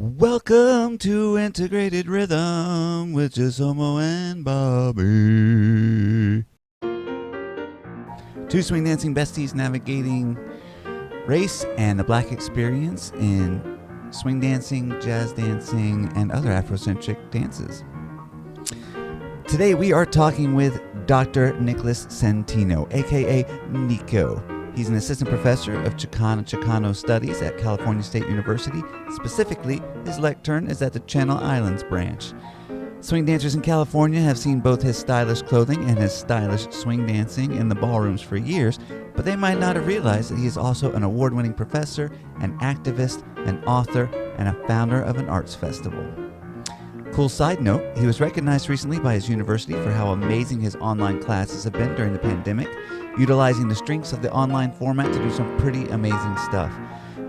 Welcome to Integrated Rhythm with Chisomo and Bobby. Two swing dancing besties navigating race and the black experience in swing dancing, jazz dancing, and other Afro-centric dances. Today we are talking with Dr. Nicholas CENTINO, aka Niko. He's an assistant professor of Chicano studies at California State University. Specifically, his lectern is at the Channel Islands branch. Swing dancers in California have seen both his stylish clothing and his stylish swing dancing in the ballrooms for years, but they might not have realized that he is also an award-winning professor, an activist, an author, and a founder of an arts festival. Cool side note, he was recognized recently by his university for how amazing his online classes have been during the pandemic, utilizing the strengths of the online format to do some pretty amazing stuff.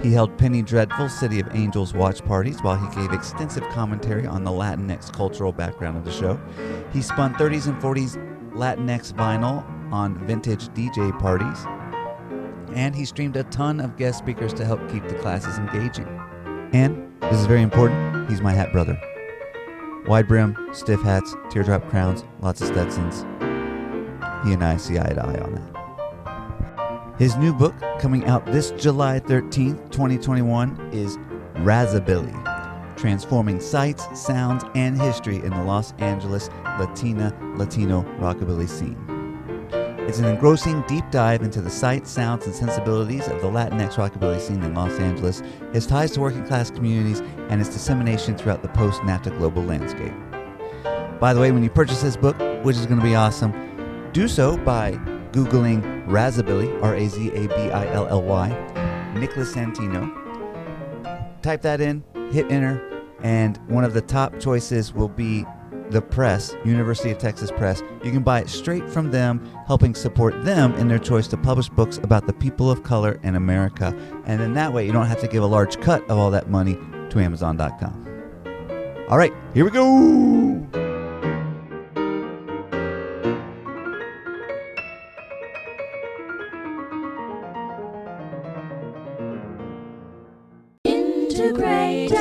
He held Penny Dreadful City of Angels watch parties while he gave extensive commentary on the Latinx cultural background of the show. He spun 30s and 40s Latinx vinyl on vintage DJ parties. And he streamed a ton of guest speakers to help keep the classes engaging. And, this is very important, he's my hat brother. Wide brim, stiff hats, teardrop crowns, lots of Stetsons. He and I see eye to eye on that. His new book, coming out this July 13th, 2021, is Razabilly, Transforming Sights, Sounds, and History in the Los Angeles Latino Rockabilly Scene. It's an engrossing deep dive into the sights, sounds, and sensibilities of the Latinx rockabilly scene in Los Angeles, his ties to working class communities, and its dissemination throughout the post-NAFTA global landscape. By the way, when you purchase this book, which is going to be awesome, do so by Googling Razabilly, Razabilly, Nicholas CENTINO. Type that in, hit enter, and one of the top choices will be the press, University of Texas Press. You can buy it straight from them, helping support them in their choice to publish books about the people of color in America. And then that way you don't have to give a large cut of all that money to Amazon.com. All right, here we go. Integrated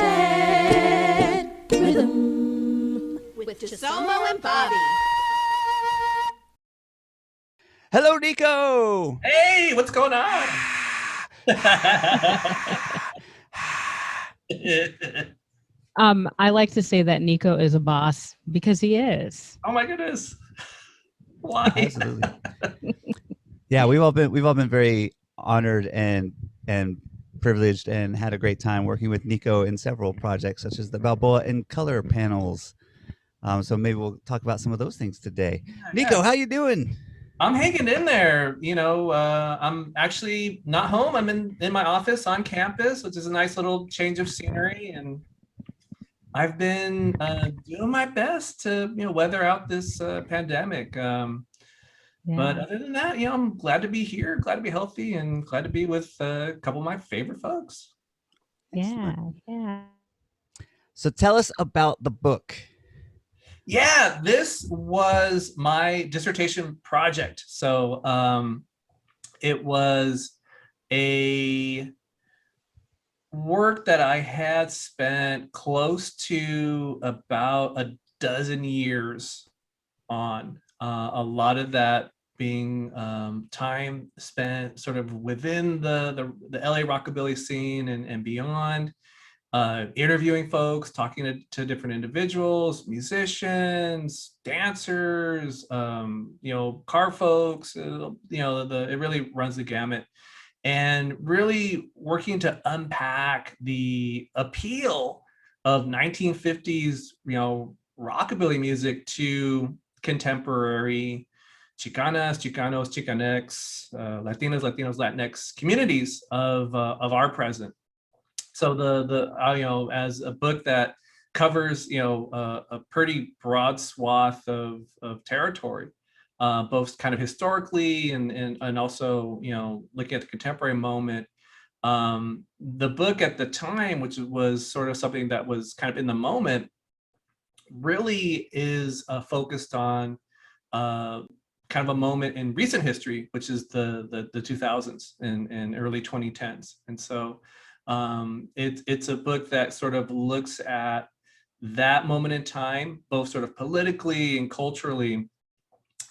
Rhythm with Chisomo and Bobby. Hello, Niko. Hey, what's going on? I like to say that Niko is a boss because he is. Oh my goodness. Why? Absolutely. Yeah, we've all been very honored and privileged and had a great time working with Niko in several projects, such as the Balboa and Color panels. So maybe we'll talk about some of those things today. Yeah, Niko, how you doing? I'm hanging in there. You know, I'm actually not home. I'm in my office on campus, which is a nice little change of scenery. And I've been doing my best to, weather out this pandemic. But other than that, I'm glad to be here, glad to be healthy, and glad to be with a couple of my favorite folks. Yeah. So tell us about the book. Yeah, this was my dissertation project. So it was a work that I had spent close to about a dozen years on. A lot of that being time spent sort of within the LA rockabilly scene and beyond. Interviewing folks, talking to different individuals, musicians, dancers, car folks, it really runs the gamut, and really working to unpack the appeal of 1950s, rockabilly music to contemporary Chicanas, Chicanos, Chicanx, Latinas, Latinx communities of our present. So as a book that covers a pretty broad swath of territory, both kind of historically and also looking at the contemporary moment. The book at the time, which was sort of something that was kind of in the moment, really is focused on kind of a moment in recent history, which is the 2000s and early 2010s. And so It's a book that sort of looks at that moment in time, both sort of politically and culturally,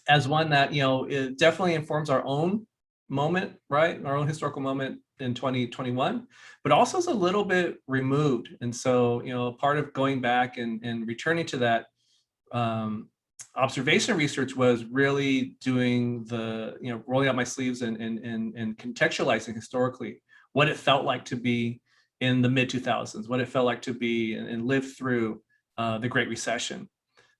as one that, it definitely informs our own moment, right? Our own historical moment in 2021, but also is a little bit removed. And so, part of going back and returning to that observation research was really doing the, rolling up my sleeves and contextualizing historically what it felt like to be in the mid 2000s, what it felt like to be and live through the Great Recession,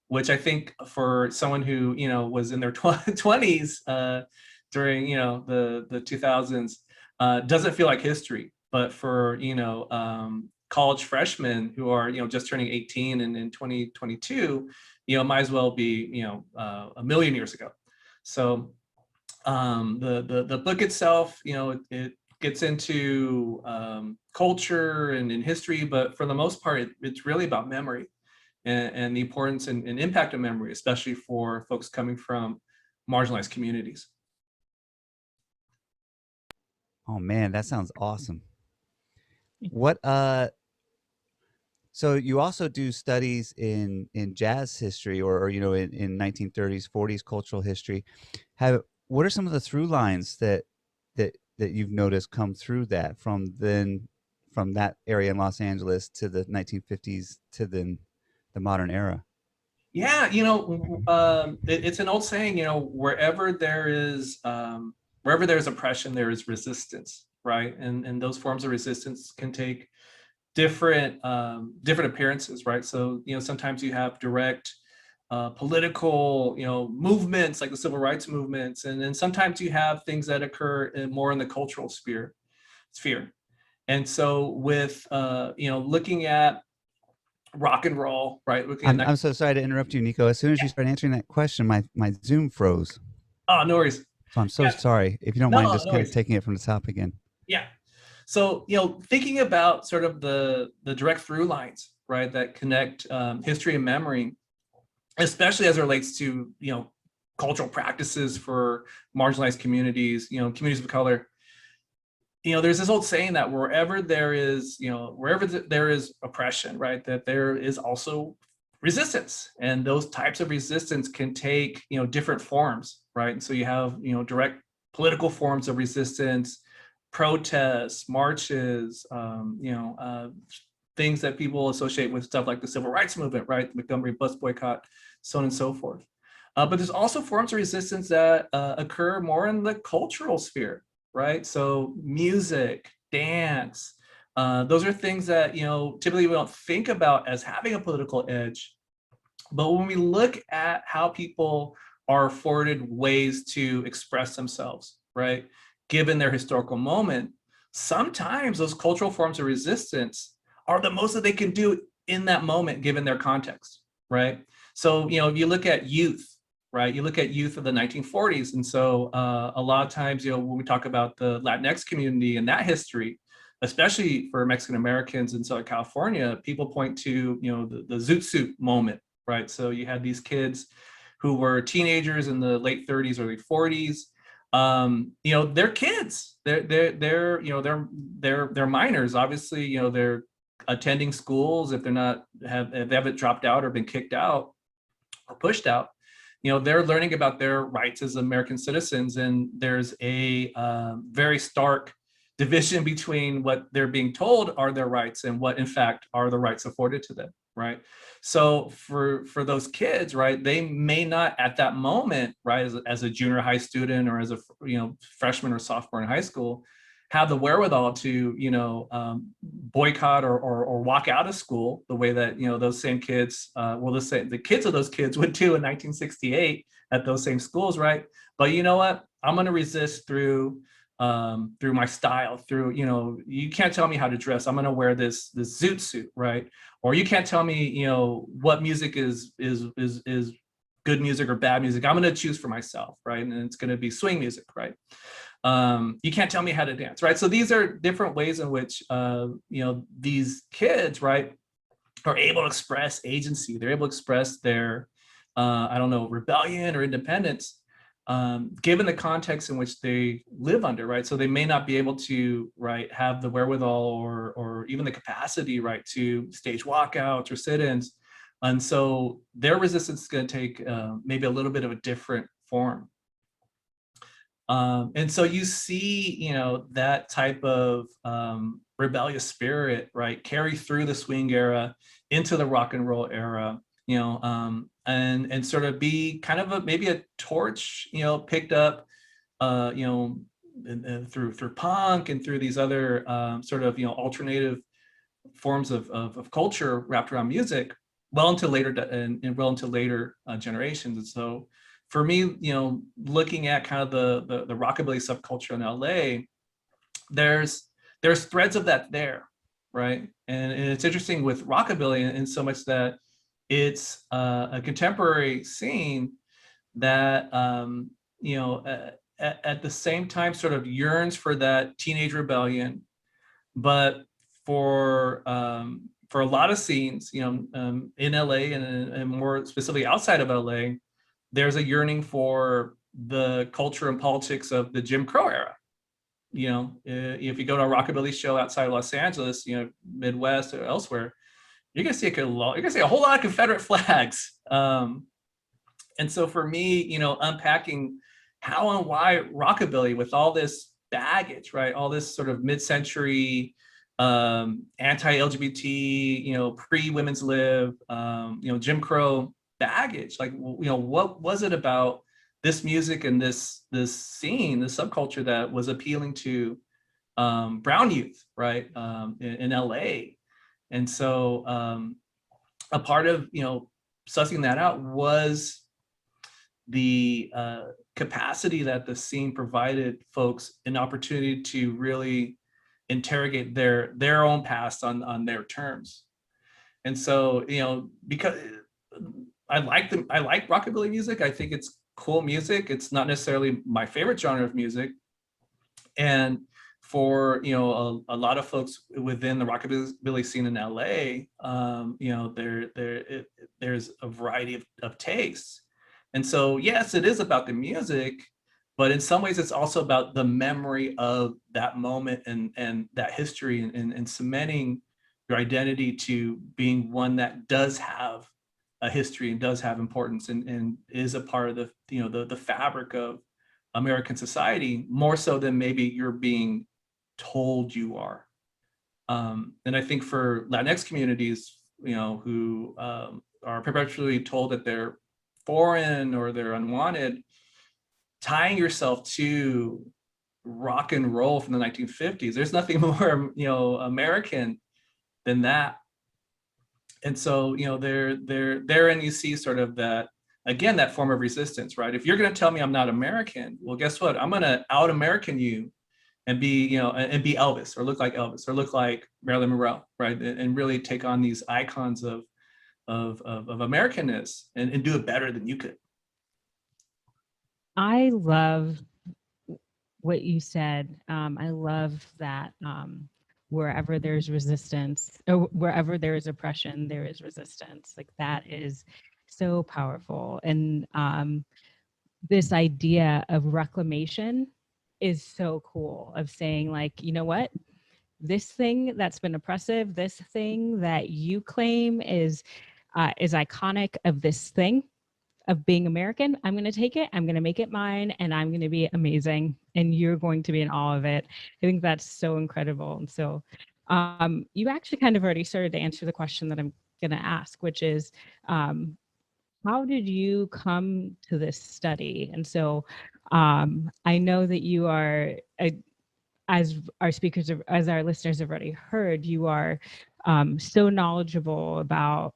which I think for someone who, was in their 20s during, the 2000s, doesn't feel like history. But for, college freshmen who are, just turning 18 and in 2022, might as well be, a million years ago. So the book itself, it gets into culture and in history, but for the most part, it's really about memory and the importance and impact of memory, especially for folks coming from marginalized communities. Oh man, that sounds awesome. What so you also do studies in jazz history or in 1930s 40s cultural history. What are some of the through lines that you've noticed come through that from that area in Los Angeles to the 1950s to then the modern era? Yeah, it's an old saying, wherever there's oppression, there is resistance, right? And those forms of resistance can take different appearances, right? So, sometimes you have direct political, movements like the civil rights movements, and then sometimes you have things that occur more in the cultural sphere. And so with looking at rock and roll, right? I'm so sorry to interrupt you, Niko. As soon as you start answering that question, my Zoom froze. Oh, no worries. So I'm so sorry. If you don't mind just kind of taking it from the top again. Yeah. So, thinking about sort of the direct through lines, right, that connect history and memory, especially as it relates to, cultural practices for marginalized communities, communities of color. There's this old saying that wherever there is oppression, right, that there is also resistance, and those types of resistance can take, different forms, right? And so you have, direct political forms of resistance, protests, marches, things that people associate with stuff like the civil rights movement, right? The Montgomery bus boycott, so on and so forth. But there's also forms of resistance that occur more in the cultural sphere, right? So music, dance, those are things that, typically we don't think about as having a political edge. But when we look at how people are afforded ways to express themselves, right, given their historical moment, sometimes those cultural forms of resistance are the most that they can do in that moment, given their context, right? So, if you look at youth, right, you look at youth of the 1940s. And so a lot of times, when we talk about the Latinx community and that history, especially for Mexican Americans in Southern California, people point to, the Zoot Suit moment, right? So you had these kids who were teenagers in the late 30s, early 40s. They're kids. They're minors. Obviously, they're attending schools. If they haven't dropped out or been kicked out or pushed out, they're learning about their rights as American citizens. And there's a very stark division between what they're being told are their rights and what in fact are the rights afforded to them, right? So for those kids, right, they may not at that moment, right, as a junior high student or as a freshman or sophomore in high school, have the wherewithal to boycott or walk out of school the way that those same kids, the kids of those kids would do in 1968 at those same schools, right? But you know what? I'm going to resist through my style, through, you can't tell me how to dress. I'm going to wear this zoot suit, right? Or you can't tell me, what music is good music or bad music. I'm going to choose for myself, right? And it's going to be swing music, right? You can't tell me how to dance, right? So these are different ways in which, these kids, right, are able to express agency. They're able to express their, rebellion or independence given the context in which they live under, right? So they may not be able to, right, have the wherewithal or even the capacity, right, to stage walkouts or sit-ins. And so their resistance is going to take maybe a little bit of a different form. And so you see, you know, that type of rebellious spirit, right, carry through the swing era into the rock and roll era, you know, and sort of be kind of maybe a torch, you know, picked up, you know, through punk and through these other sort of, you know, alternative forms of culture wrapped around music, well into later and well into later generations. And so for me, you know, looking at kind of the rockabilly subculture in LA, there's threads of that there, right? And it's interesting with rockabilly in so much that it's a contemporary scene that you know, at the same time sort of yearns for that teenage rebellion, but for a lot of scenes, you know, in LA and more specifically outside of LA, there's a yearning for the culture and politics of the Jim Crow era. You know, if you go to a rockabilly show outside of Los Angeles, you know, Midwest or elsewhere, you're gonna see a whole lot of Confederate flags. And so for me, you know, unpacking how and why rockabilly with all this baggage, right, all this sort of mid-century anti-LGBT, you know, pre-women's lib, you know, Jim Crow baggage, like, you know, what was it about this music and this scene, this subculture that was appealing to brown youth, right, in LA. And so a part of, you know, sussing that out was the capacity that the scene provided folks an opportunity to really interrogate their own past on their terms. And so, you know, because I like rockabilly music, I think it's cool music. It's not necessarily my favorite genre of music. And for, you know, a lot of folks within the rockabilly scene in LA, you know, there's a variety of tastes. And so, yes, it is about the music, but in some ways it's also about the memory of that moment and that history and cementing your identity to being one that does have a history and does have importance and is a part of the, you know, the fabric of American society, more so than maybe you're being told you are. And I think for Latinx communities, you know, who are perpetually told that they're foreign or they're unwanted, tying yourself to rock and roll from the 1950s, there's nothing more, you know, American than that. And so, you know, therein you see sort of that, again, that form of resistance, right? If you're going to tell me I'm not American, well, guess what? I'm going to out American you and be, you know, and be Elvis or look like Elvis or look like Marilyn Monroe, right? And really take on these icons of Americanness and do it better than you could. I love what you said. I love that wherever there's resistance or wherever there is oppression, there is resistance. Like that is so powerful. And this idea of reclamation is so cool, of saying like, you know what, this thing that's been oppressive, this thing that you claim is iconic of this thing of being American, I'm going to take it, I'm going to make it mine, and I'm going to be amazing, and you're going to be in awe of it. I think that's so incredible. And so you actually kind of already started to answer the question that I'm going to ask, which is, how did you come to this study? And so I know that you are, as our speakers, as our listeners have already heard, you are so knowledgeable about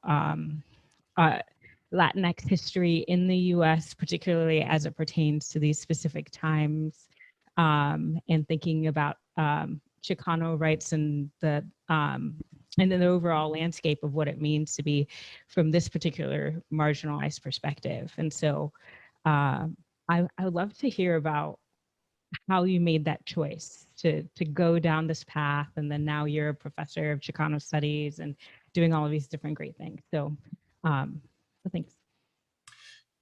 Latinx history in the US, particularly as it pertains to these specific times, and thinking about Chicano rights and then the overall landscape of what it means to be from this particular marginalized perspective. And so I would love to hear about how you made that choice to go down this path, and then now you're a professor of Chicano studies and doing all of these different great things. So thanks.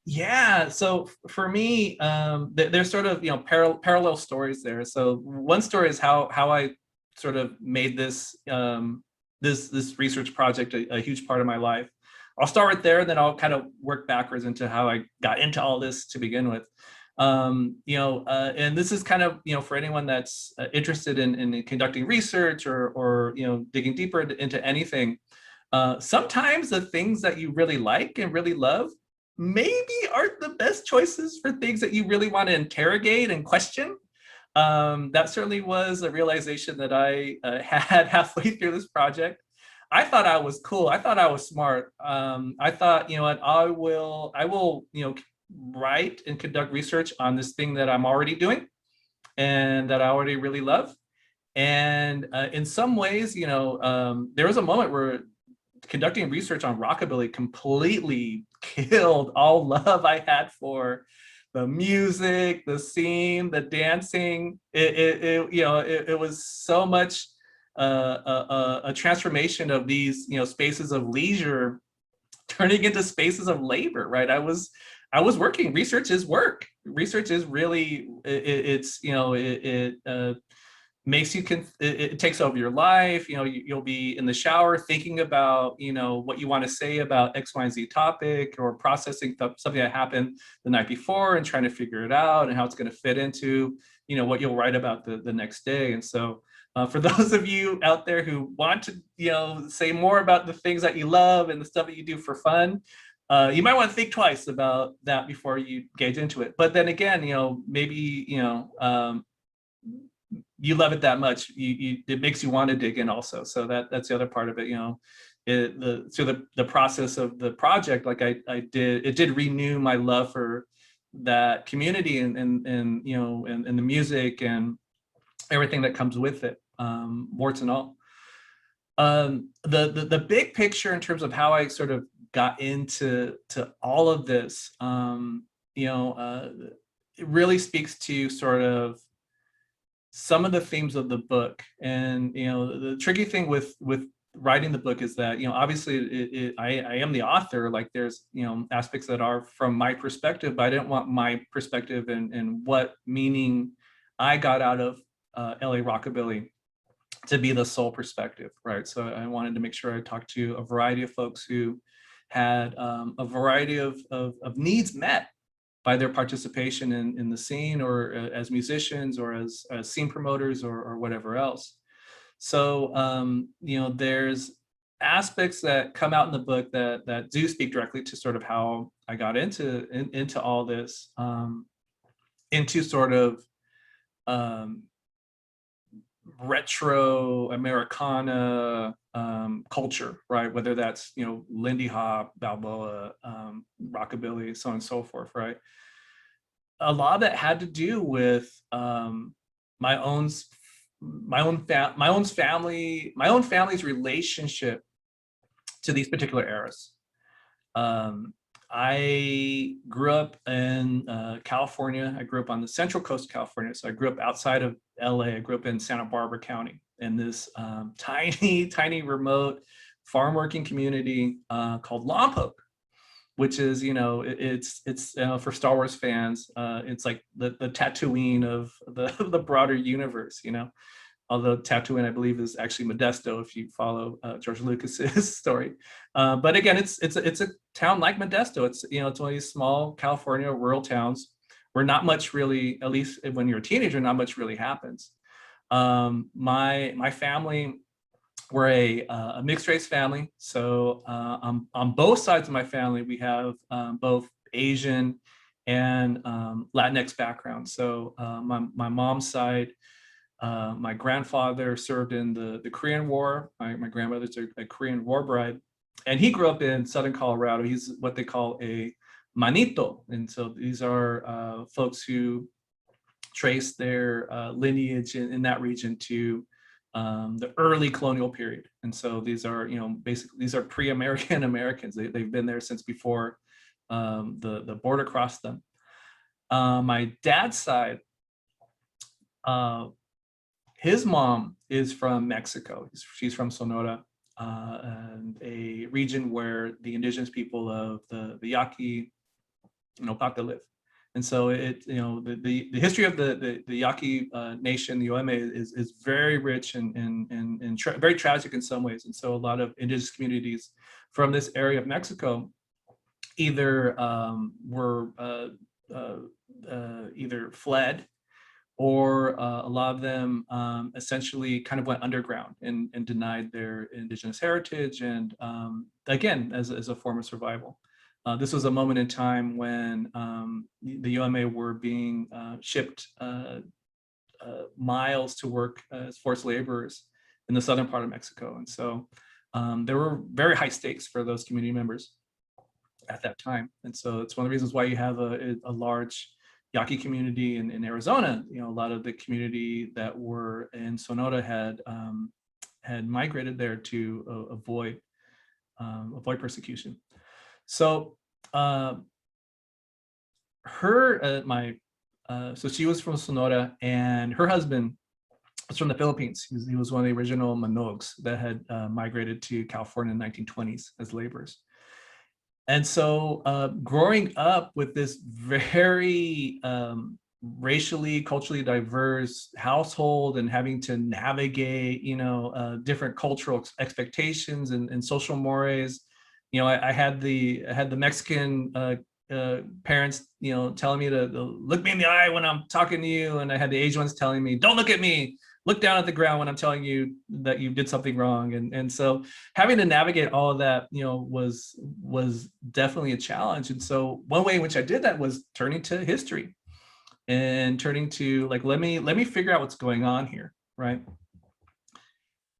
Yeah, so for me, there's sort of, parallel stories there. So one story is how I sort of made this this research project a huge part of my life. I'll start right there, and then I'll kind of work backwards into how I got into all this to begin with. And this is kind of, for anyone that's interested in conducting research or digging deeper into anything. Sometimes the things that you really like and really love maybe aren't the best choices for things that you really want to interrogate and question. That certainly was a realization that I had halfway through this project. I thought I was cool. I thought I was smart. I thought, what, I will, write and conduct research on this thing that I'm already doing and that I already really love. And in some ways, there was a moment where conducting research on rockabilly completely killed all love I had for the music, the scene, the dancing. It was so much a transformation of these, spaces of leisure turning into spaces of labor, right? I was working. Research is work. Research is really, makes you it takes over your life. You'll be in the shower thinking about what you want to say about X, Y, and Z topic, or processing something that happened the night before and trying to figure it out and how it's going to fit into what you'll write about the next day. And so for those of you out there who want to say more about the things that you love and the stuff that you do for fun, you might want to think twice about that before you engage into it. But then again, maybe you love it that much, it makes you want to dig in also. So that's the other part of it. The process of the project, like it did renew my love for that community and the music and everything that comes with it, warts and all. The big picture in terms of how I sort of got into all of this, it really speaks to sort of some of the themes of the book. And the tricky thing with writing the book is that obviously I am the author. Like there's aspects that are from my perspective, but I didn't want my perspective and what meaning I got out of LA Rockabilly to be the sole perspective, right? So I wanted to make sure I talked to a variety of folks who had a variety of needs met by their participation in the scene, or as musicians, or as scene promoters, or whatever else. So there's aspects that come out in the book that do speak directly to sort of how I got into all this, into sort of retro Americana culture, right? Whether that's Lindy Hop, Balboa, rockabilly, so on and so forth, right? A lot of that had to do with my own family's relationship to these particular eras. I grew up in California. I grew up on the central coast of California. So I grew up outside of LA. I grew up in Santa Barbara County, in this tiny, remote farm working community called Lompoc, which is, it's for Star Wars fans, it's like the Tatooine of the broader universe, although Tatooine, I believe, is actually Modesto if you follow George Lucas's story. But again, it's a town like Modesto. It's it's one of these small California rural towns where not much really, at least when you're a teenager, not much really happens. My family, we're a mixed race family. So on both sides of my family, we have both Asian and Latinx background. So my mom's side, my grandfather served in the Korean War. My grandmother's a Korean war bride, and he grew up in Southern Colorado. He's what they call a manito. And so these are folks who trace their lineage in that region to the early colonial period. And so these are, basically, these are pre-American Americans. They've been there since before the border crossed them. My dad's side, his mom is from Mexico. She's from Sonora, and a region where the indigenous people of the Yaqui Pata live. And so the history of the Yaqui nation, the Ome, is very rich and very tragic in some ways. And so a lot of indigenous communities from this area of Mexico either were either fled, or a lot of them essentially kind of went underground and denied their indigenous heritage, and again, as a form of survival. This was a moment in time when the UMA were being shipped miles to work as forced laborers in the southern part of Mexico. And so there were very high stakes for those community members at that time. And so it's one of the reasons why you have a large Yaqui community in Arizona. A lot of the community that were in Sonora had migrated there to avoid persecution. So so she was from Sonora, and her husband was from the Philippines. He was one of the original Manogs that had migrated to California in the 1920s as laborers. And so growing up with this very racially, culturally diverse household, and having to navigate, different cultural expectations and social mores, I had the Mexican parents, telling me to look me in the eye when I'm talking to you, and I had the Asian ones telling me, don't look at me, look down at the ground when I'm telling you that you did something wrong. And so having to navigate all of that, was definitely a challenge. And so one way in which I did that was turning to history and turning to let me figure out what's going on here, right?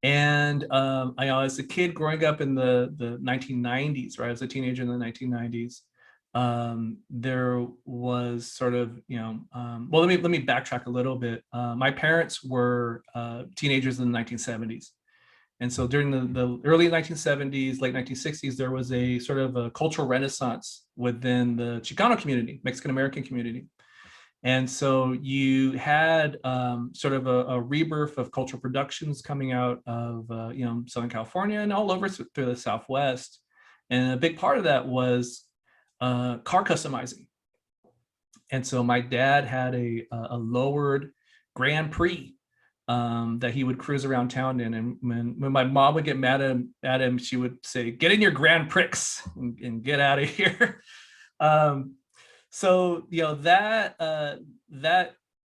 And I as a kid growing up in the 1990s, right, as a teenager in the 1990s, there was sort of, well, let me backtrack a little bit. My parents were teenagers in the 1970s. And so during the early 1970s, late 1960s, there was a sort of a cultural renaissance within the Chicano community, Mexican-American community. And so you had sort of a rebirth of cultural productions coming out of Southern California and all over through the Southwest. And a big part of that was car customizing. And so my dad had a lowered Grand Prix that he would cruise around town in. And when my mom would get mad at him, she would say, "Get in your Grand Prix and get out of here." So that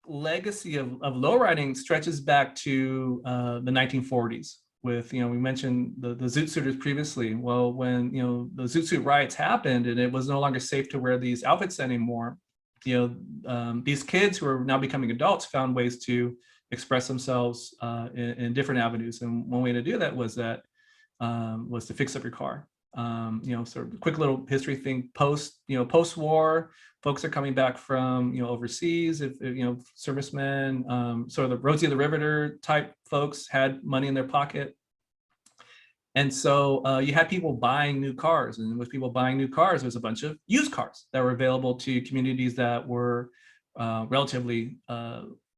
legacy of lowriding stretches back to the 1940s. With, we mentioned the Zoot Suiters previously. Well, when the Zoot Suit riots happened and it was no longer safe to wear these outfits anymore, these kids who are now becoming adults found ways to express themselves in different avenues. And one way to do that was to fix up your car. Sort of a quick little history thing. Post-war, folks are coming back from overseas. If servicemen, sort of the Rosie the Riveter type folks had money in their pocket, and so you had people buying new cars. And with people buying new cars, there's a bunch of used cars that were available to communities that were relatively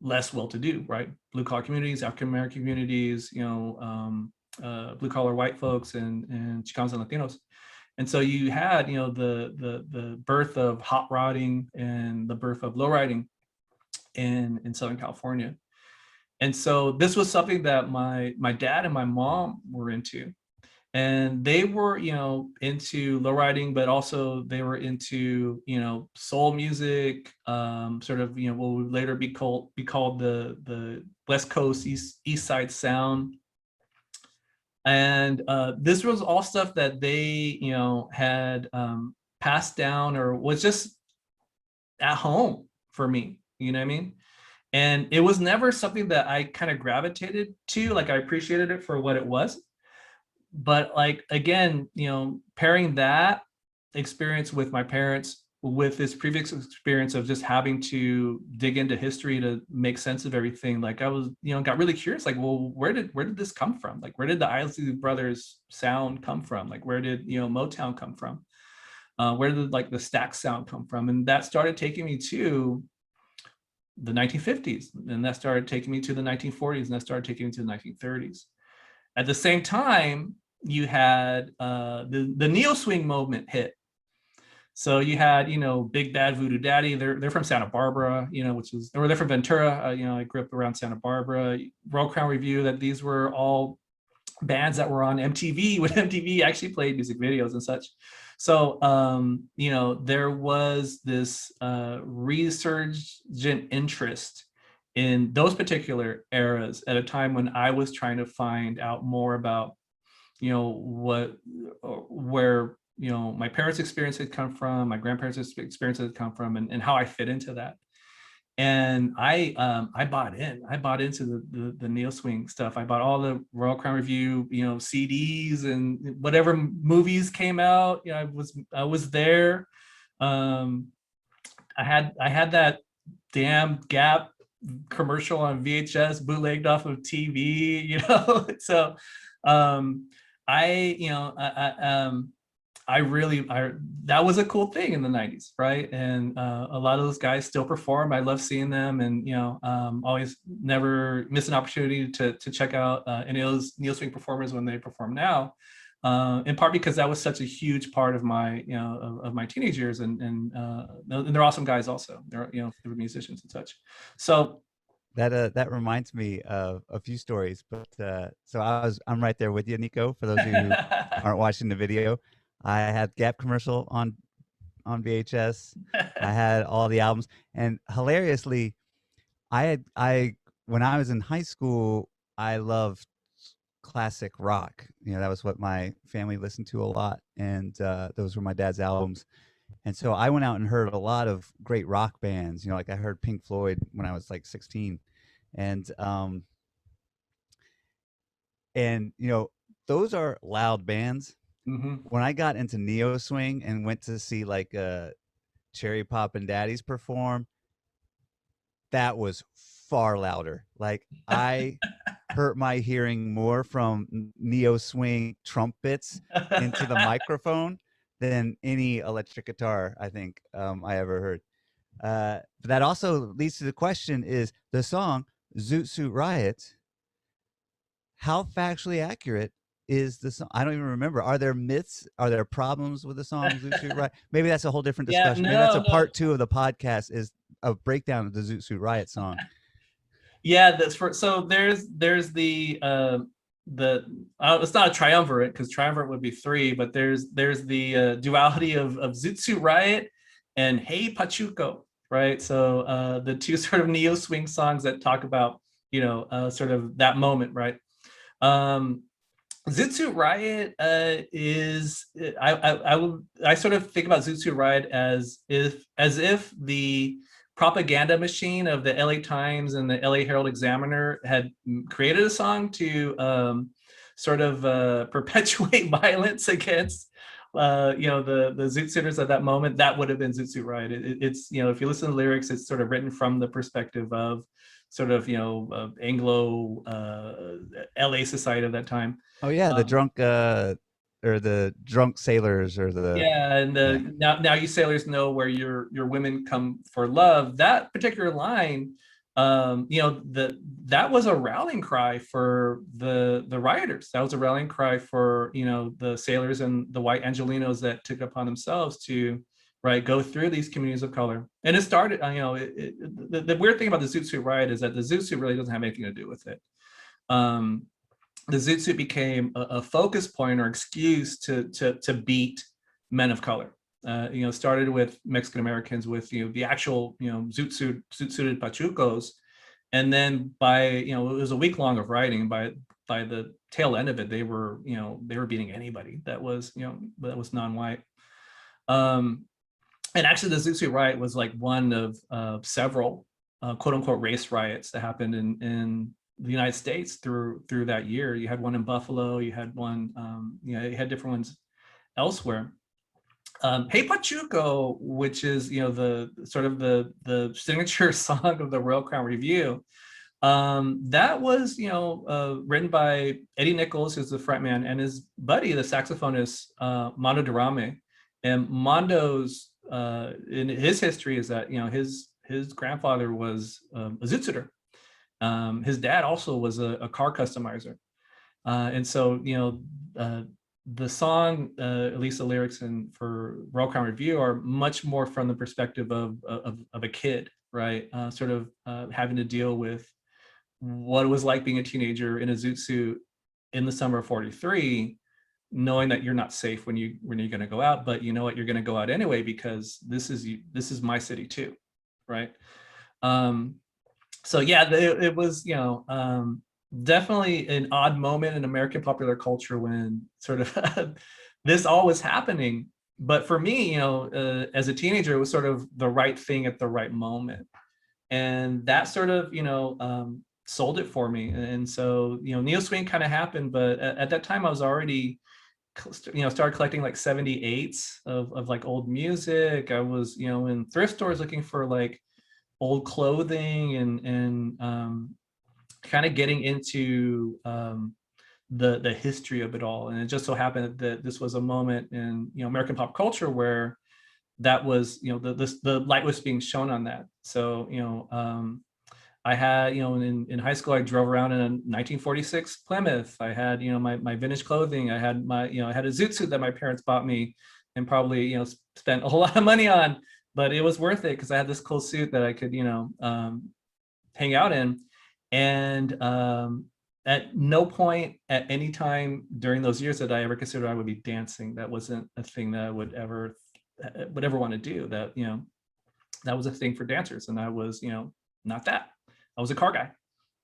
less well-to-do, right? Blue-collar communities, African-American communities, blue-collar white folks, and Chicanos and Latinos. And so you had, the birth of hot rodding and the birth of lowriding in Southern California. And so this was something that my dad and my mom were into. And they were, into lowriding, but also they were into, soul music, sort of, what would later be called the West Coast East Side sound. And this was all stuff that they, had passed down or was just at home for me, you know what I mean? And it was never something that I kind of gravitated to. Like, I appreciated it for what it was. But again, pairing that experience with my parents with this previous experience of just having to dig into history to make sense of everything, I was, got really curious, well, where did this come from? Where did the Isley Brothers sound come from? Where did, Motown come from? Where did the Stax sound come from? And that started taking me to the 1950s, and that started taking me to the 1940s, and that started taking me to the 1930s. At the same time, you had the neo swing movement hit. So you had, Big Bad Voodoo Daddy. They're from Santa Barbara, or they're from Ventura. I grew up around Santa Barbara. Royal Crown Review, that these were all bands that were on MTV when MTV actually played music videos and such. So, there was this resurgent interest in those particular eras at a time when I was trying to find out more about, where, my parents' experience had come from, my grandparents' experience had come from, and how I fit into that. And I bought in. I bought into the neo swing stuff. I bought all the Royal Crown Review, CDs and whatever movies came out. I was there. I had that damn Gap commercial on VHS bootlegged off of TV. So that was a cool thing in the 90s, right? And a lot of those guys still perform. I love seeing them, and always never miss an opportunity to check out any of those neo swing performers when they perform now. In part because that was such a huge part of my of my teenage years, and they're awesome guys also. They're they were musicians and such. So that reminds me of a few stories, but so I'm right there with you, Niko. For those of you who aren't watching the video, I had Gap commercial on VHS. I had all the albums, and hilariously, I when I was in high school, I loved classic rock. That was what my family listened to a lot, and those were my dad's albums. And so I went out and heard a lot of great rock bands. Like I heard Pink Floyd when I was like 16, and those are loud bands. mm-hmm. When I got into neo swing and went to see like Cherry Pop and Daddies perform, that was far louder. Like I hurt my hearing more from neo swing trumpets into the microphone than any electric guitar I think I ever heard. But that also leads to the question: is the song Zoot Suit Riot, how factually accurate is the song? I don't even remember. Are there myths? Are there problems with the song Zoot Suit Riot? Maybe that's a whole different discussion. Maybe that's a part 2 of the podcast, is a breakdown of the Zoot Suit Riot song. Yeah, so there's the it's not a triumvirate, because triumvirate would be 3, but there's the duality of Zoot Suit Riot and Hey Pachuco, right? So the 2 sort of neo swing songs that talk about sort of that moment, right? Zoot Suit Riot is I sort of think about Zoot Suit Riot as if the propaganda machine of the LA Times and the LA Herald Examiner had created a song to sort of perpetuate violence against the Zoot Suiters at that moment. That would have been Zoot Suit Riot. It's if you listen to the lyrics, it's sort of written from the perspective of sort of Anglo LA society of that time. Oh yeah, the drunk or the drunk sailors, or the and now you sailors know where your women come for love. That particular line, that was a rallying cry for the rioters. That was a rallying cry for the sailors and the white Angelinos that took it upon themselves to go through these communities of color. And it started, the weird thing about the Zoot Suit Riot is that the Zoot Suit really doesn't have anything to do with it. The Zoot Suit became a focus point or excuse to beat men of color. Started with Mexican Americans, with the actual zoot suited pachucos, and then by it was a week long of writing. By the tail end of it, they were beating anybody that was non-white. And actually, the Zoot Suit Riot was like one of several quote unquote race riots that happened in the United States through that year. You had one in Buffalo. You had one. You had different ones elsewhere. Hey Pachuco, which is the sort of the signature song of the Royal Crown Review, that was written by Eddie Nichols, who's the frontman, and his buddy, the saxophonist Mondo Durame. And Mondo's in his history is that his grandfather was a zoot suiter. His dad also was a car customizer, and so the song, at least the lyrics and for Royal Crown Review, are much more from the perspective of a kid, right? Sort of having to deal with what it was like being a teenager in a zoot suit in the summer of 43, knowing that you're not safe when you're going to go out, but you know what, you're going to go out anyway because this is my city too, right? So yeah, it was, you know, definitely an odd moment in American popular culture when sort of this all was happening. But for me, you know, as a teenager, it was sort of the right thing at the right moment, and that sort of, you know, sold it for me. And so, you know, neo swing kind of happened, but at that time I was already, you know, started collecting like 78s of like old music. I was, you know, in thrift stores looking for like old clothing and kind of getting into the history of it all. And it just so happened that this was a moment in, you know, American pop culture where that was, you know, the light was being shown on that. So, you know, I had, you know, in high school, I drove around in a 1946 Plymouth. I had, you know, my vintage clothing. I had you know, I had a zoot suit that my parents bought me and probably, you know, spent a whole lot of money on, but it was worth it because I had this cool suit that I could, you know, hang out in. And at no point at any time during those years did I ever consider I would be dancing. That wasn't a thing that I would ever want to do. That, you know, that was a thing for dancers, and I was, you know, not that. I was a car guy,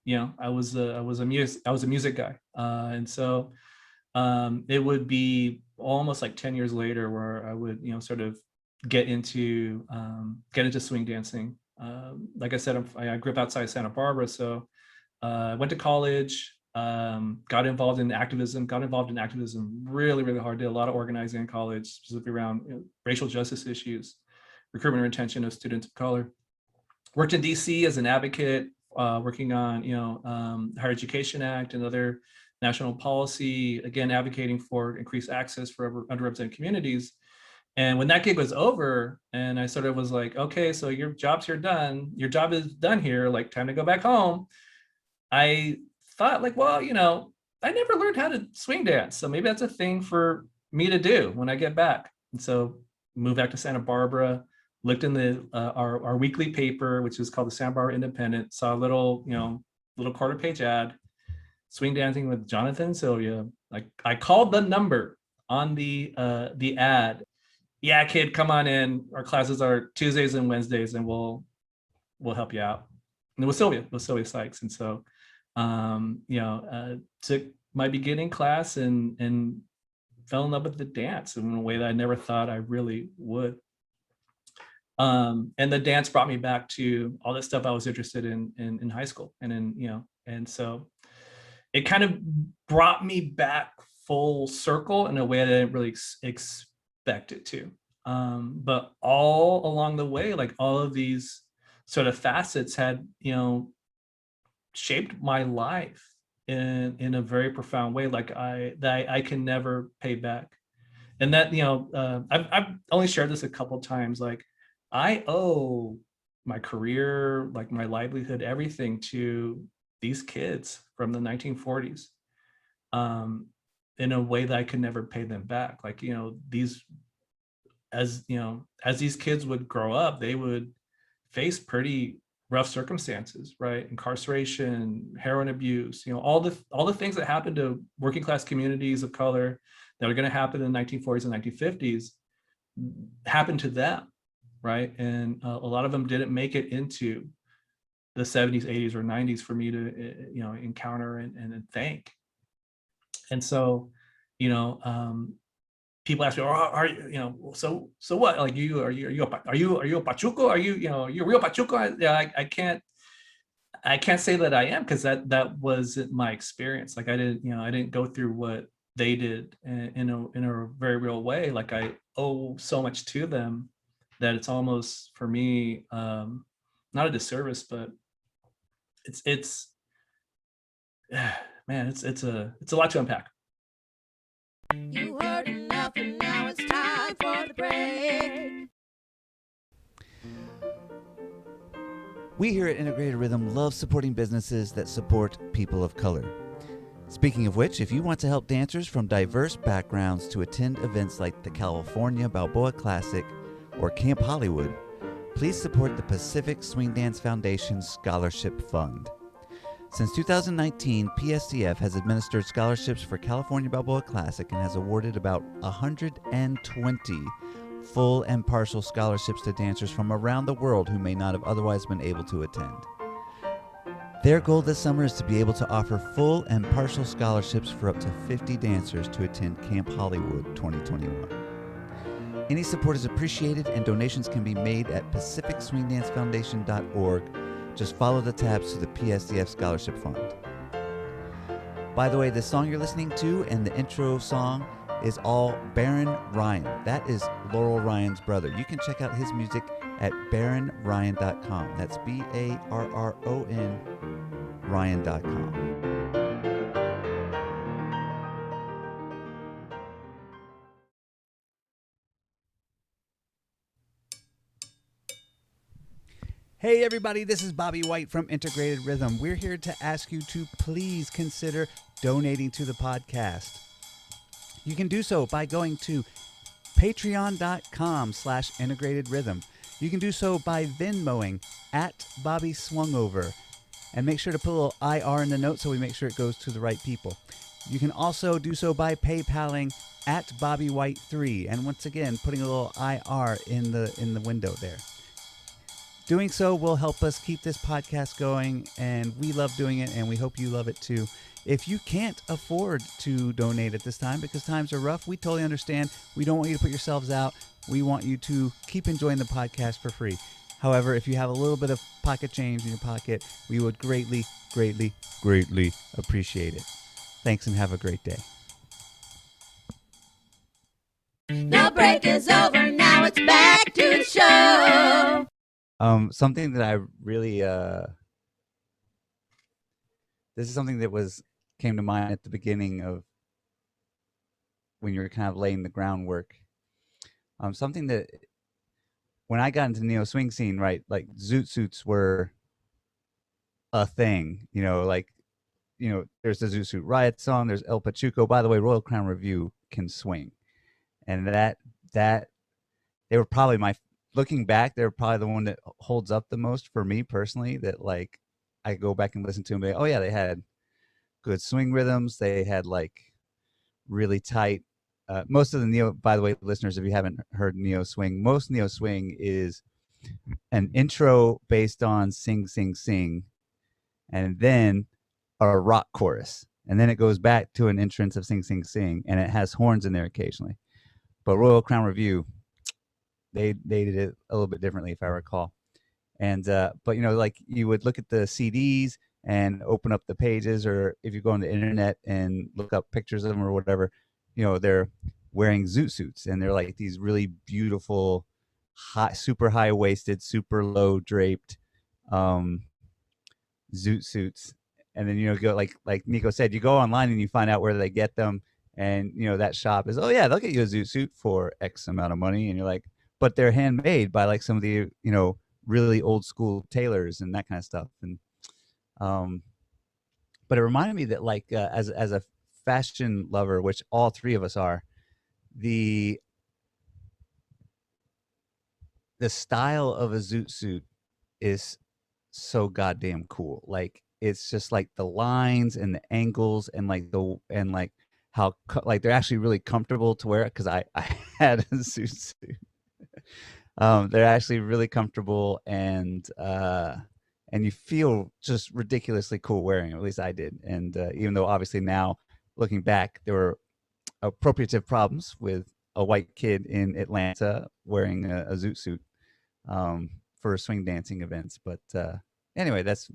you know. I was a music guy, and so it would be almost like 10 years later where I would, you know, sort of get into swing dancing. Like I said, I grew up outside Santa Barbara, so I went to college, got involved in activism really, really hard. Did a lot of organizing in college, specifically around, you know, racial justice issues, recruitment and retention of students of color. Worked in DC as an advocate, working on, you know, Higher Education Act and other national policy, again, advocating for increased access for underrepresented communities. And when that gig was over and I sort of was like, okay, so your job is done here, like time to go back home. I thought like, well, you know, I never learned how to swing dance. So maybe that's a thing for me to do when I get back. And so moved back to Santa Barbara, looked in the our weekly paper, which is called the Santa Barbara Independent, saw a little, you know, little quarter page ad, swing dancing with Jonathan and Sylvia. Like I called the number on the ad. Yeah, kid, come on in. Our classes are Tuesdays and Wednesdays, and we'll help you out. And it was Sylvia Sykes. And so, you know, took my beginning class and fell in love with the dance in a way that I never thought I really would. And the dance brought me back to all that stuff I was interested in high school, and in, you know, and so it kind of brought me back full circle in a way that I didn't really expect it to. But all along the way, like all of these sort of facets had, you know, shaped my life in a very profound way, like I can never pay back. And that, you know, I've only shared this a couple of times, like I owe my career, like my livelihood, everything to these kids from the 1940s, in a way that I could never pay them back. Like, you know, as these kids would grow up, they would face pretty rough circumstances, right? Incarceration, heroin abuse, you know, all the things that happened to working class communities of color that are going to happen in the 1940s and 1950s happened to them, right? And a lot of them didn't make it into the 70s, 80s, or 90s for me to, you know, encounter and thank. And so, you know, people ask me, "Oh, are you, you know, so what? Like, are you a Pachuco? Are you, you know, you're a real Pachuco?" Yeah, I can't say that I am, because that wasn't my experience. Like I didn't go through what they did in a very real way. Like I owe so much to them that it's almost for me, not a disservice, but it's man, it's a lot to unpack. You heard enough, and now it's time for the break. We here at Integrated Rhythm love supporting businesses that support people of color. Speaking of which, if you want to help dancers from diverse backgrounds to attend events like the California Balboa Classic or Camp Hollywood, please support the Pacific Swing Dance Foundation's Scholarship Fund. Since 2019, PSDF has administered scholarships for California Balboa Classic and has awarded about 120 full and partial scholarships to dancers from around the world who may not have otherwise been able to attend. Their goal this summer is to be able to offer full and partial scholarships for up to 50 dancers to attend Camp Hollywood 2021. Any support is appreciated and donations can be made at pacificswingdancefoundation.org. Just follow the tabs to the PSDF Scholarship Fund. By the way, the song you're listening to and the intro song is all Baron Ryan. That is Laurel Ryan's brother. You can check out his music at baronryan.com. That's BARRON Ryan.com. Hey everybody, this is Bobby White from Integrated Rhythm. We're here to ask you to please consider donating to the podcast. You can do so by going to patreon.com/integratedrhythm. You can do so by Venmoing at Bobby Swungover. And make sure to put a little IR in the note so we make sure it goes to the right people. You can also do so by PayPaling at Bobby White 3. And once again, putting a little IR in the window there. Doing so will help us keep this podcast going, and we love doing it, and we hope you love it too. If you can't afford to donate at this time because times are rough, we totally understand. We don't want you to put yourselves out. We want you to keep enjoying the podcast for free. However, if you have a little bit of pocket change in your pocket, we would greatly, greatly, greatly appreciate it. Thanks and have a great day. The break is over, now it's back to the show. Something that I really, this is something that came to mind at the beginning of when you were kind of laying the groundwork. Something that when I got into the neo swing scene, right, like Zoot Suits were a thing, there's the Zoot Suit Riot song, there's El Pachuco. By the way, Royal Crown Review can swing. And that they were probably looking back, they're probably the one that holds up the most for me personally, that like I go back and listen to them and be, oh yeah, they had good swing rhythms. They had like really tight, most of the neo, by the way, listeners, if you haven't heard neo swing, most neo swing is an intro based on sing, sing, sing, and then a rock chorus. And then it goes back to an entrance of sing, sing, sing, and it has horns in there occasionally. But Royal Crown Review, they did it a little bit differently, if I recall. And but like you would look at the CDs and open up the pages, or if you go on the internet and look up pictures of them or whatever, they're wearing Zoot Suits, and they're like these really beautiful, super high waisted, super low draped Zoot Suits. And then go like Niko said, you go online and you find out where they get them, and that shop is, oh yeah, they'll get you a Zoot Suit for X amount of money, and you're like, but they're handmade by like some of the really old school tailors and that kind of stuff. And but it reminded me that like as a fashion lover, which all three of us are, the style of a Zoot Suit is so goddamn cool. Like it's just like the lines and the angles and like how like they're actually really comfortable to wear it, because I had a Zoot Suit. They're actually really comfortable, and you feel just ridiculously cool wearing it. At least I did. And even though obviously now looking back, there were appropriative problems with a white kid in Atlanta wearing a Zoot Suit for swing dancing events. But anyway, that's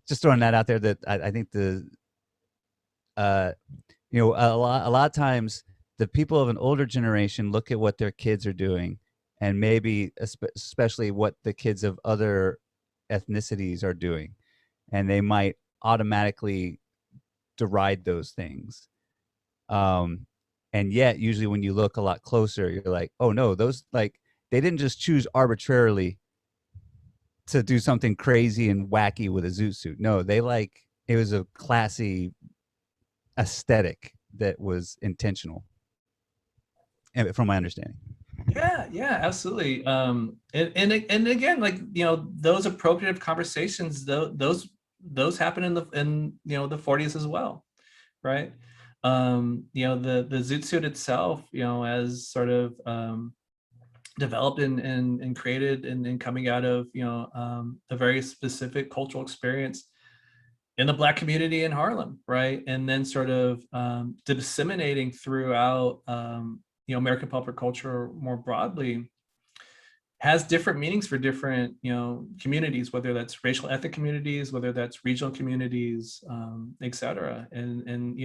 just throwing that out there, that I think a lot of times the people of an older generation look at what their kids are doing, and maybe especially what the kids of other ethnicities are doing, and they might automatically deride those things. And yet usually when you look a lot closer, you're like, oh no, those, like, they didn't just choose arbitrarily to do something crazy and wacky with a Zoot Suit. No, they like it was a classy aesthetic that was intentional, from my understanding. Yeah, absolutely. And again, like, those appropriative conversations, those happen in the 40s as well, right? The Zoot Suit itself, as sort of developed and created and coming out of a very specific cultural experience in the Black community in Harlem, right? And then sort of disseminating throughout American popular culture more broadly, has different meanings for different communities, whether that's racial ethnic communities, whether that's regional communities, et cetera. And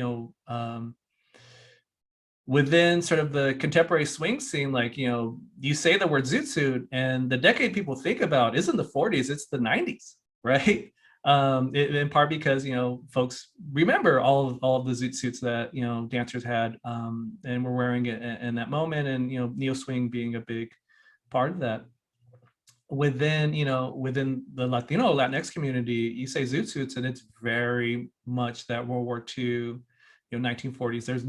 within sort of the contemporary swing scene, like, you say the word Zoot Suit and the decade people think about isn't the 40s, it's the 90s, right? In part because, folks remember all of the Zoot Suits that, dancers had and were wearing it in that moment, and, neo swing being a big part of that. Within the Latino Latinx community, you say Zoot Suits and it's very much that World War II, 1940s. There's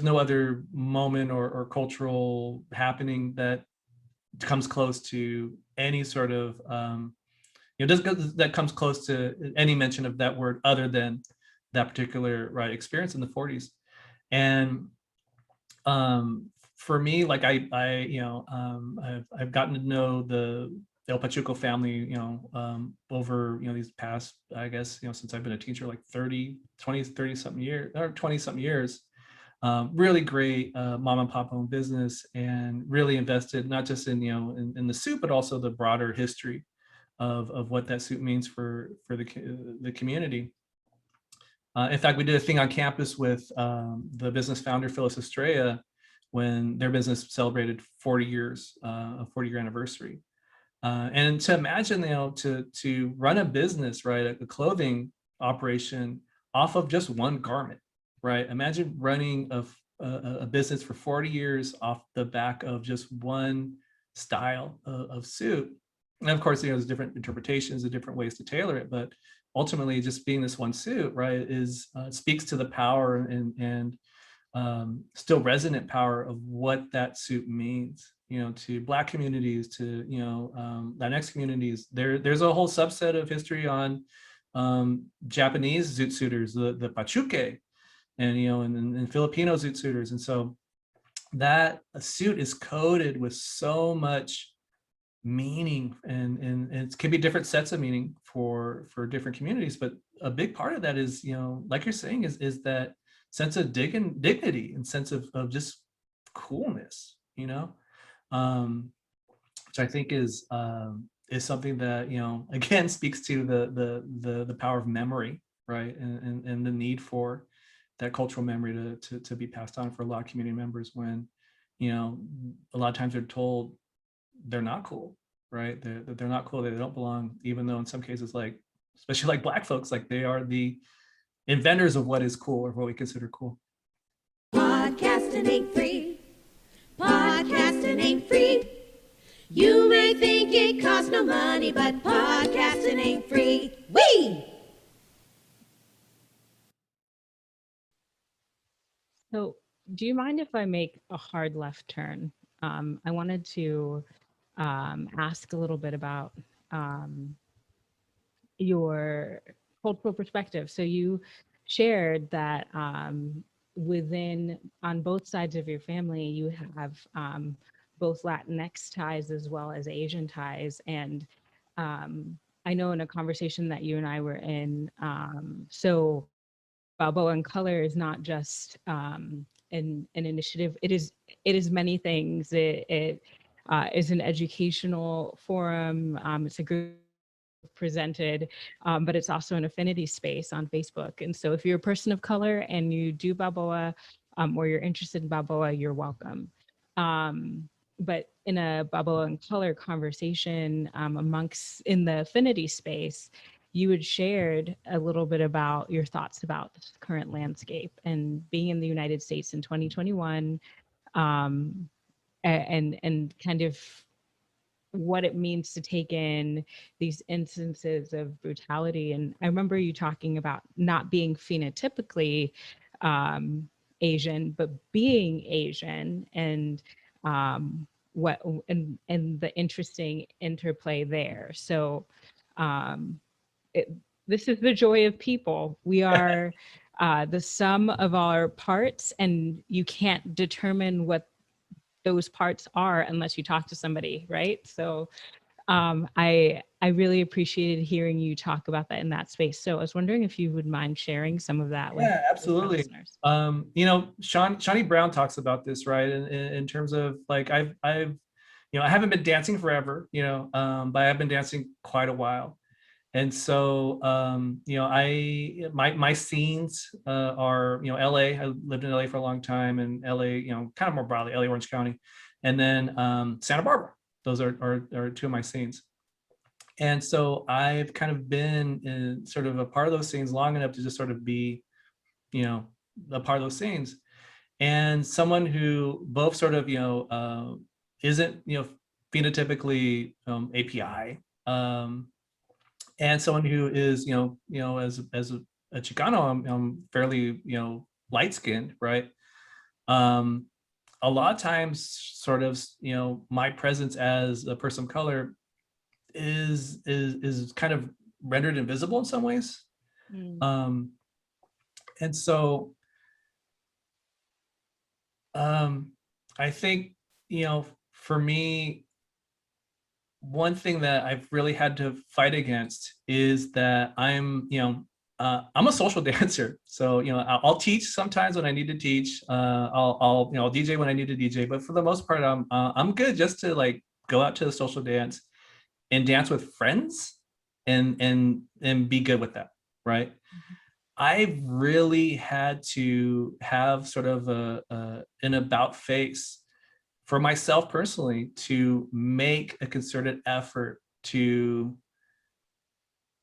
no other moment or cultural happening that comes close to any sort of that comes close to any mention of that word other than that particular experience in the 40s. And for me, like, I've gotten to know the El Pachuco family, over, these past, I guess, since I've been a teacher, like 30 something years, or 20 something years. Really great mom and pop owned business, and really invested not just in, in the suit, but also the broader history of what that suit means for the community. In fact, we did a thing on campus with the business founder, Phyllis Estrella, when their business celebrated 40 years, a 40-year anniversary. And to imagine, to run a business, right, a clothing operation off of just one garment, right? Imagine running a business for 40 years off the back of just one style of suit. And of course, there's different interpretations and different ways to tailor it, but ultimately, just being this one suit, right, speaks to the power and still resonant power of what that suit means, to Black communities, to Latinx communities. There's a whole subset of history on Japanese Zoot Suiters, the Pachuque, and and Filipino Zoot Suiters, and so that a suit is coded with so much meaning, and it can be different sets of meaning for different communities, but a big part of that is, like you're saying, is that sense of dignity and sense of just coolness, which I think is something that, again, speaks to the power of memory, right, and the need for that cultural memory to be passed on for a lot of community members, when a lot of times they're told they're not cool, right? They're not cool, they don't belong, even though in some cases, like, especially like Black folks, like, they are the inventors of what is cool, or what we consider cool. Podcasting ain't free. Podcasting ain't free. You may think it costs no money, but podcasting ain't free. Whee! So, do you mind if I make a hard left turn? I wanted to ask a little bit about your cultural perspective. So you shared that on both sides of your family, you have both Latinx ties as well as Asian ties. And I know in a conversation that you and I were in, so Balboa in Color is not just an initiative. It is many things. It is an educational forum. It's a group presented, but it's also an affinity space on Facebook. And so if you're a person of color and you do Balboa, or you're interested in Balboa, you're welcome. But in a Balboa in Color conversation in the affinity space, you had shared a little bit about your thoughts about the current landscape and being in the United States in 2021, and kind of what it means to take in these instances of brutality. And I remember you talking about not being phenotypically Asian, but being Asian, and what and the interesting interplay there. So it, this is the joy of people. We are the sum of our parts, and you can't determine what those parts are unless you talk to somebody, right? So I really appreciated hearing you talk about that in that space. So I was wondering if you would mind sharing some of that with Yeah, our absolutely. listeners. You know, Shawnee Brown talks about this, right? In terms of like, you know, I haven't been dancing forever, you know, but I've been dancing quite a while. And so, you know, my scenes are, you know, LA. I lived in LA for a long time, and LA, you know, kind of more broadly, LA, Orange County, and then Santa Barbara. Those are two of my scenes. And so I've kind of been in sort of a part of those scenes long enough to just sort of be, you know, a part of those scenes. And someone who both sort of, you know, isn't, you know, phenotypically API, and someone who is, you know, as a Chicano, I'm fairly, you know, light skinned, right? A lot of times, sort of, you know, my presence as a person of color is kind of rendered invisible in some ways. Um, and so I think, you know, for me, one thing that I've really had to fight against is that I'm a social dancer. So, you know, I'll teach sometimes when I need to teach. I'll you know, I'll DJ when I need to DJ. But for the most part, I'm good just to like go out to the social dance and dance with friends and be good with that, right? I've really had to have sort of an about face for myself personally to make a concerted effort to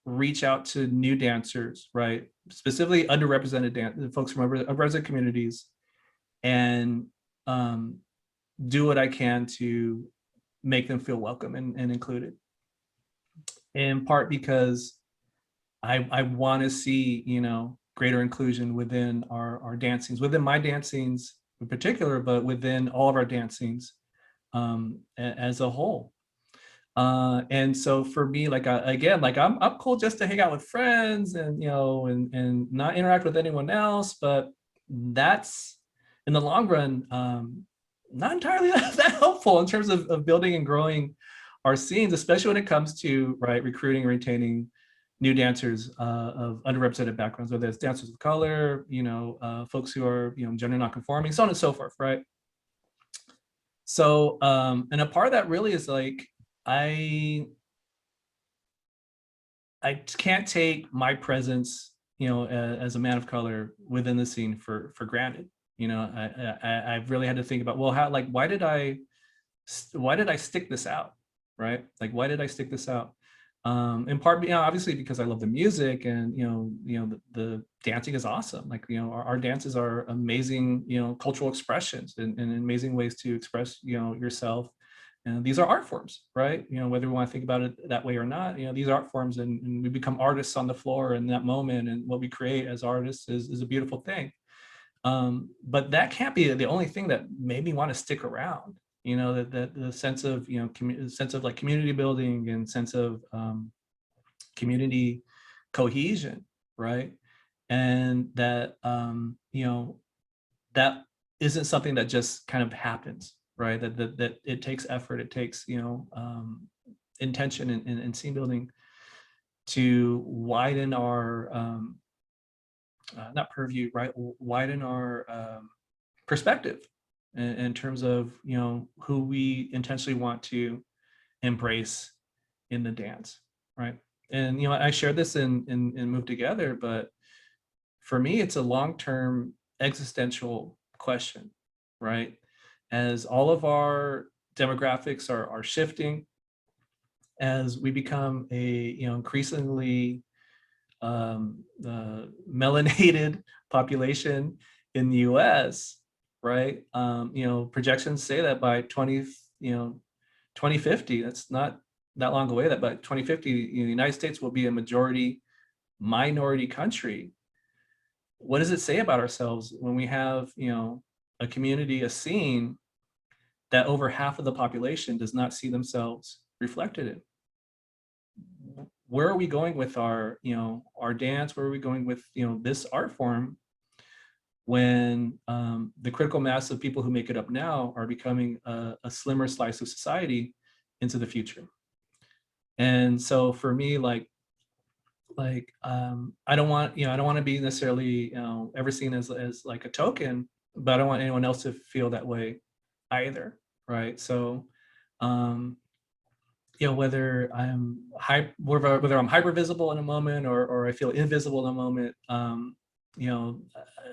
reach out to new dancers, right? Specifically underrepresented folks from underrepresented communities, and do what I can to make them feel welcome and included. In part because I want to see, you know, greater inclusion within our dancings, within my dancings in particular, but within all of our dancings as a whole. And so for me, like again, like I'm cool just to hang out with friends and, you know, and not interact with anyone else, but that's in the long run not entirely that helpful in terms of building and growing our scenes, especially when it comes to, right, recruiting and retaining new dancers of underrepresented backgrounds, whether it's dancers of color, you know, folks who are, you know, gender nonconforming, so on and so forth, right? So, and a part of that really is like, I can't take my presence, you know, as a man of color within the scene for granted. You know, I've really had to think about, well, how, like, why did I stick this out, right? Like, why did I stick this out? In part, you know, obviously because I love the music, and the dancing is awesome. Like, you know, our dances are amazing, you know, cultural expressions and amazing ways to express, you know, yourself. And these are art forms, right? You know, whether we want to think about it that way or not, you know, these art forms, and we become artists on the floor in that moment, and what we create as artists is a beautiful thing. But that can't be the only thing that made me want to stick around. You know, that the sense of, you know, sense of like community building and sense of community cohesion, right? And that you know, that isn't something that just kind of happens, right? That it takes effort, it takes, you know, intention and scene building to widen our not purview, right? Widen our perspective in terms of, you know, who we intentionally want to embrace in the dance, right? And, you know, I shared this in Move Together, but for me, it's a long-term existential question, right? As all of our demographics are shifting, as we become a, you know, increasingly melanated population in the US, right? You know, projections say that by 20, you know, 2050, that's not that long away, that, but 2050, the United States will be a majority minority country. What does it say about ourselves when we have, a community, a scene that over half of the population does not see themselves reflected in? Where are we going with our, our dance? Where are we going with, this art form when the critical mass of people who make it up now are becoming a slimmer slice of society into the future? And so for me, I don't want, I don't want to be necessarily, ever seen as like a token, but I don't want anyone else to feel that way either, right? So, whether whether I'm hyper visible in a moment or I feel invisible in a moment,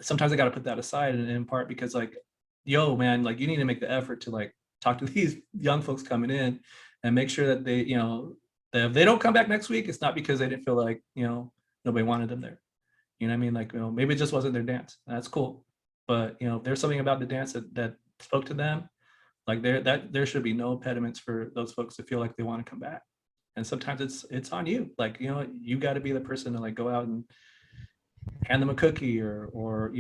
sometimes I got to put that aside, and in part because like, yo, man, like you need to make the effort to like talk to these young folks coming in and make sure that they, that if they don't come back next week, it's not because they didn't feel like, nobody wanted them there. You know what I mean? Like, maybe it just wasn't their dance. That's cool. But, if there's something about the dance that spoke to them, like there should be no impediments for those folks to feel like they want to come back. And sometimes it's on you. Like, you got to be the person to like go out and hand them a cookie or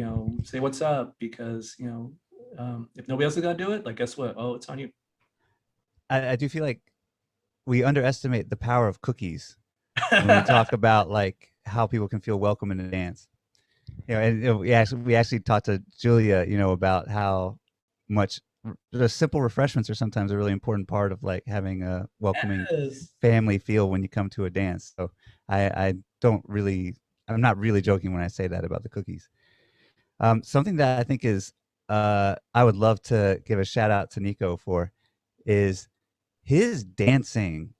say what's up, because, if nobody else is gonna do it, like, guess what? Oh, it's on you. I do feel like we underestimate the power of cookies when we talk about like how people can feel welcome in a dance. And we actually talked to Julia, about how much the simple refreshments are sometimes a really important part of like having a welcoming family feel when you come to a dance. So I'm not really joking when I say that about the cookies. Something that I think is I would love to give a shout out to Niko for is his dancing.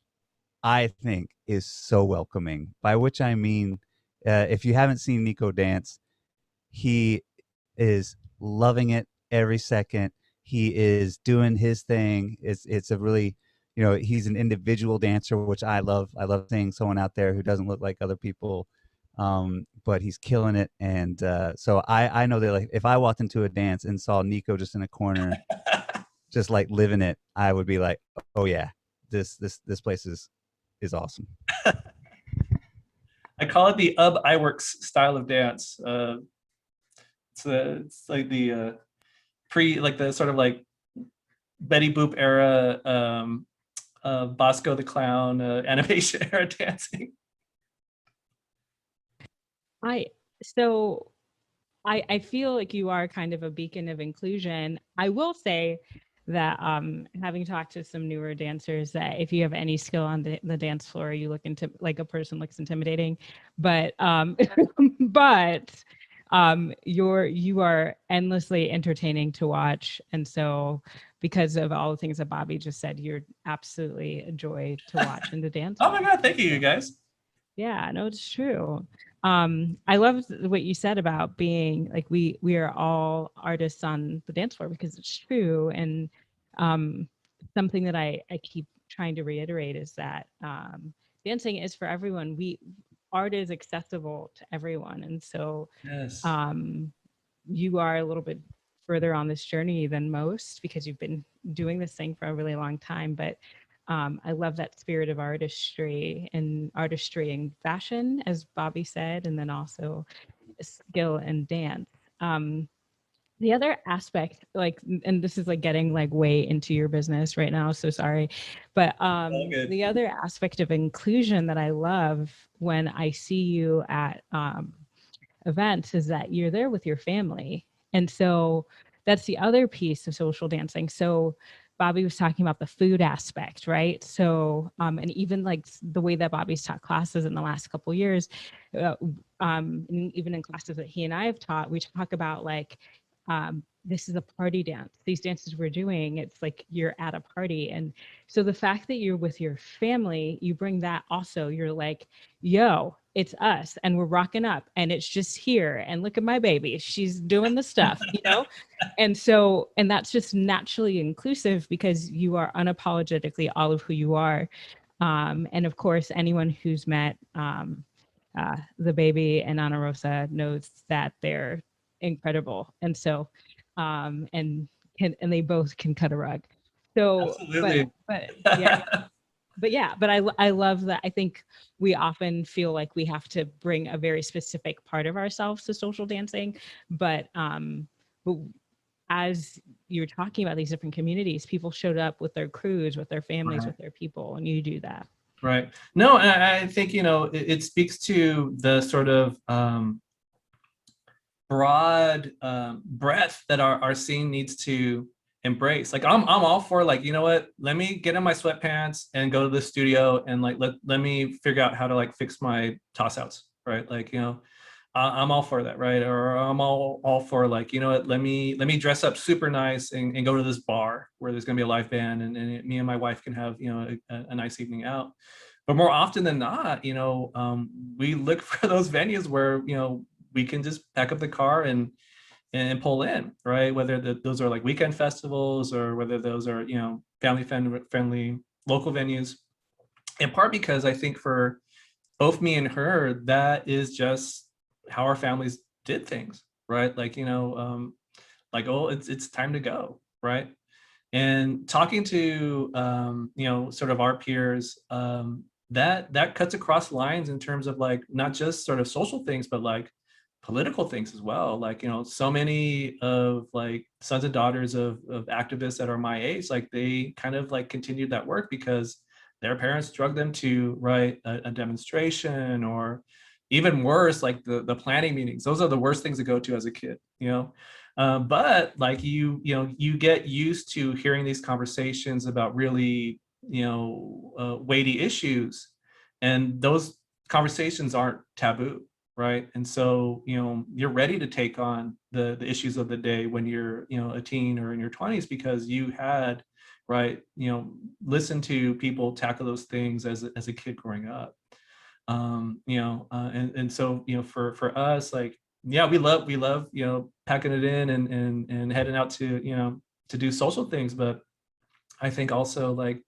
I think is so welcoming, by which I mean, if you haven't seen Niko dance, he is loving it every second. He is doing his thing. It's a really, he's an individual dancer, which I love. I love seeing someone out there who doesn't look like other people, but he's killing it. And so I know that like if I walked into a dance and saw Niko just in a corner, just like living it, I would be like, oh yeah, this place is awesome. I call it the Iwerks style of dance. It's like the like the sort of like Betty Boop era, Bosco the Clown animation era dancing. I feel like you are kind of a beacon of inclusion. I will say that having talked to some newer dancers, that if you have any skill on the dance floor, you look into like a person looks intimidating, but you are endlessly entertaining to watch. And so because of all the things that Bobby just said, you're absolutely a joy to watch and to dance. Oh my God, thank you guys. Yeah, no, it's true. I love what you said about being like we are all artists on the dance floor, because it's true. And something that I keep trying to reiterate is that dancing is for everyone. Art is accessible to everyone, and so yes. You are a little bit further on this journey than most because you've been doing this thing for a really long time. But I love that spirit of artistry and fashion, as Bobby said, and then also skill and dance. The other aspect, like, and this is like getting like way into your business right now, so sorry, but the other aspect of inclusion that I love when I see you at events is that you're there with your family. And so that's the other piece of social dancing. So Bobby was talking about the food aspect, right? So, and even like the way that Bobby's taught classes in the last couple of years, and even in classes that he and I have taught, we talk about like, this is a party dance. These dances we're doing, it's like you're at a party. And so the fact that you're with your family, you bring that also. You're like, yo, it's us and we're rocking up and it's just here. And look at my baby. She's doing the stuff, And so, and that's just naturally inclusive because you are unapologetically all of who you are. And of course, anyone who's met the baby and Ana Rosa knows that they're incredible. And so, and they both can cut a rug. So, Absolutely. but I love that. I think we often feel like we have to bring a very specific part of ourselves to social dancing, but as you're talking about these different communities, people showed up with their crews, with their families, Right. with their people, and you do that. Right. No, and I think, it speaks to the sort of broad breadth that our scene needs to embrace. Like I'm all for, like, you know what, let me get in my sweatpants and go to the studio and like let me figure out how to like fix my toss outs, right? Like, I'm all for that, right? Or I'm all for, like, you know what, let me dress up super nice and go to this bar where there's gonna be a live band, and me and my wife can have, a nice evening out. But more often than not, we look for those venues where, we can just pack up the car and pull in, right? Whether those are like weekend festivals or whether those are, family friendly local venues. In part because I think for both me and her, that is just how our families did things, right? Like, like, oh, it's time to go, right? And talking to, sort of our peers, that cuts across lines in terms of like not just sort of social things, but like political things as well. Like, so many of like sons and daughters of activists that are my age, like they kind of like continued that work because their parents drugged them to write a demonstration, or even worse, like the planning meetings. Those are the worst things to go to as a kid, but like you get used to hearing these conversations about really weighty issues, and those conversations aren't taboo, right? And so you're ready to take on the issues of the day when you're a teen or in your 20s, because you had, right, listen to people tackle those things as a kid growing up. And so for us, like, yeah, we love packing it in and heading out to to do social things. But I think also like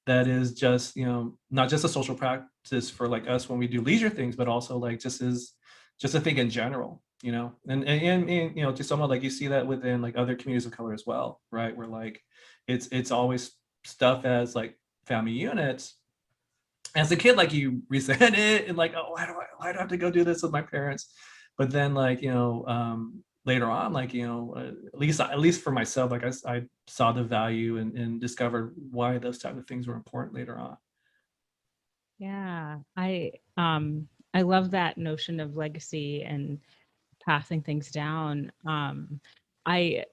that is just not just a social practice for like us when we do leisure things, but also like just a thing in general, and to someone like you see that within like other communities of color as well, right? Where like it's always stuff as like family units. As a kid, like you resent it and like, oh, why do I have to go do this with my parents? But then like later on, like at least for myself, like I saw the value and discovered why those type of things were important later on. Yeah, I love that notion of legacy and passing things down. I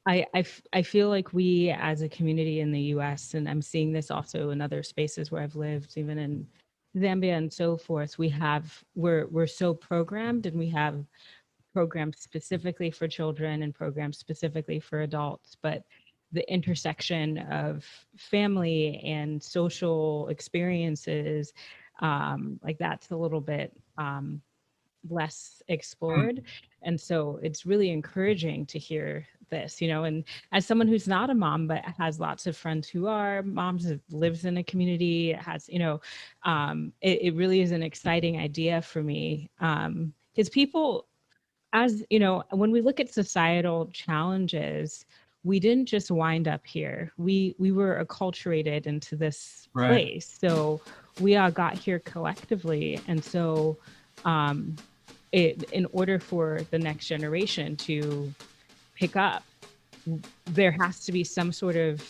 I feel like we as a community in the US, and I'm seeing this also in other spaces where I've lived, even in Zambia and so forth, we're so programmed, and we have programs specifically for children and programs specifically for adults, but the intersection of family and social experiences, like that's a little bit less explored. And so it's really encouraging to hear this, and as someone who's not a mom but has lots of friends who are moms, that lives in a community, has, it really is an exciting idea for me, because people, as you know, when we look at societal challenges, we didn't just wind up here. We were acculturated into this Right. place. So we all got here collectively. And so in order for the next generation to pick up, there has to be some sort of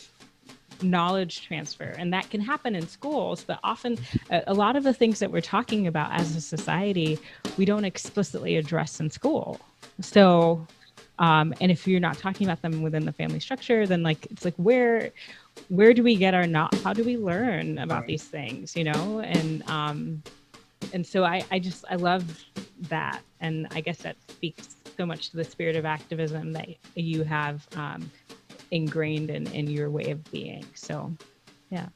knowledge transfer, and that can happen in schools, but often a lot of the things that we're talking about as a society, we don't explicitly address in school. So and if you're not talking about them within the family structure, then like it's like where do we get our not how do we learn about these things, and so I love that, and I guess that speaks so much to the spirit of activism that you have ingrained in your way of being. So, yeah.